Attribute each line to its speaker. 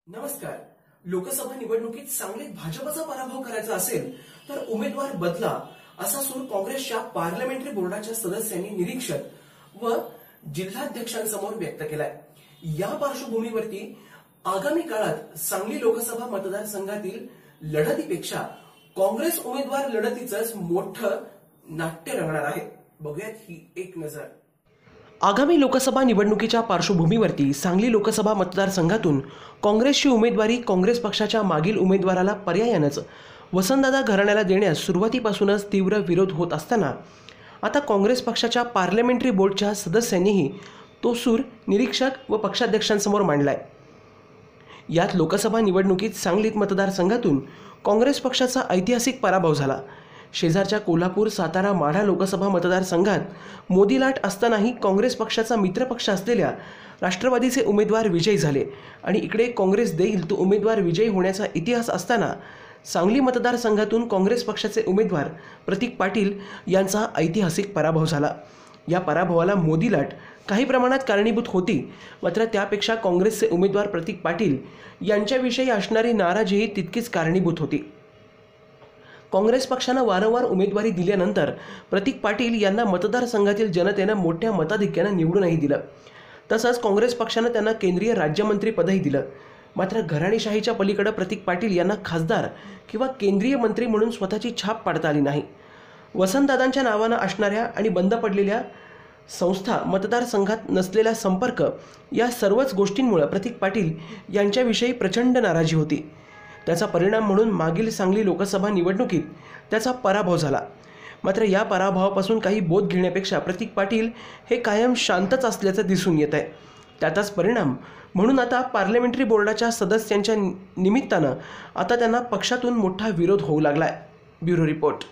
Speaker 1: नमस्कार। लोकसभा निवडणुकीत सांगलीत भाजपचा पराभव करायचा असेल तर उमेदवार बदला असा सूर काँग्रेसच्या पार्लमेंटरी बोर्डाच्या सदस्यांनी निरीक्षक व जिल्हाध्यक्षांसमोर व्यक्त केलाय। या पार्श्वभूमीवरती आगामी काळात सांगली लोकसभा मतदारसंघातील लढतीपेक्षा काँग्रेस उमेदवार लढतीचंच मोठं नाट्य रंगणार आहे। बघूयात ही एक नजर। आगामी लोकसभा निवडणुकीच्या पार्श्वभूमीवरती सांगली लोकसभा मतदारसंघातून काँग्रेसची उमेदवारी काँग्रेस पक्षाच्या मागील उमेदवाराला पर्यायानेच वसंतदादा घराण्याला देण्यास सुरुवातीपासूनच तीव्र विरोध होत असताना आता काँग्रेस पक्षाच्या पार्लमेंटरी बोर्डच्या सदस्यांनीही तो सूर निरीक्षक व पक्षाध्यक्षांसमोर मांडलाय। यात लोकसभा निवडणुकीत सांगलीत मतदारसंघातून काँग्रेस पक्षाचा ऐतिहासिक पराभव झाला। शेजारच्या कोल्हापूर, सातारा, माढा लोकसभा मतदारसंघात मोदी लाट असतानाही काँग्रेस पक्षाचा मित्रपक्ष असलेल्या राष्ट्रवादीचे उमेदवार विजयी झाले आणि इकडे काँग्रेस देईल तो उमेदवार विजयी होण्याचा इतिहास असताना सांगली मतदारसंघातून काँग्रेस पक्षाचे उमेदवार प्रतीक पाटील यांचा ऐतिहासिक पराभव झाला। या पराभवाला मोदी लाट काही प्रमाणात कारणीभूत होती, मात्र त्यापेक्षा काँग्रेसचे उमेदवार प्रतीक पाटील यांच्याविषयी असणारी नाराजीही तितकीच कारणीभूत होती। काँग्रेस पक्षानं वारंवार उमेदवारी दिल्यानंतर प्रतीक पाटील यांना मतदारसंघातील जनतेनं मोठ्या मताधिक्यानं निवडूनही दिलं। तसंच काँग्रेस पक्षानं त्यांना केंद्रीय राज्यमंत्री पदही दिलं। मात्र घराणेशाहीच्या पलीकडे प्रतीक पाटील यांना खासदार किंवा केंद्रीय मंत्री म्हणून स्वतःची छाप पाडता आली नाही। वसंतदादांच्या नावानं असणाऱ्या आणि बंद पडलेल्या संस्था, मतदारसंघात नसलेला संपर्क या सर्वच गोष्टींमुळे प्रतीक पाटील यांच्याविषयी प्रचंड नाराजी होती। त्याचा परिणाम म्हणून मागील सांगली लोकसभा निवडणुकीत त्याचा पराभव झाला। मात्र या पराभवापासून काही बोध घेण्यापेक्षा प्रतीक पाटील हे कायम शांतच असल्याचं दिसून येत आहे। त्याचाच परिणाम म्हणून आता पार्लमेंटरी बोर्डाच्या सदस्यांच्या निमित्तानं आता त्यांना पक्षातून मोठा विरोध होऊ लागलाय। Bureau report.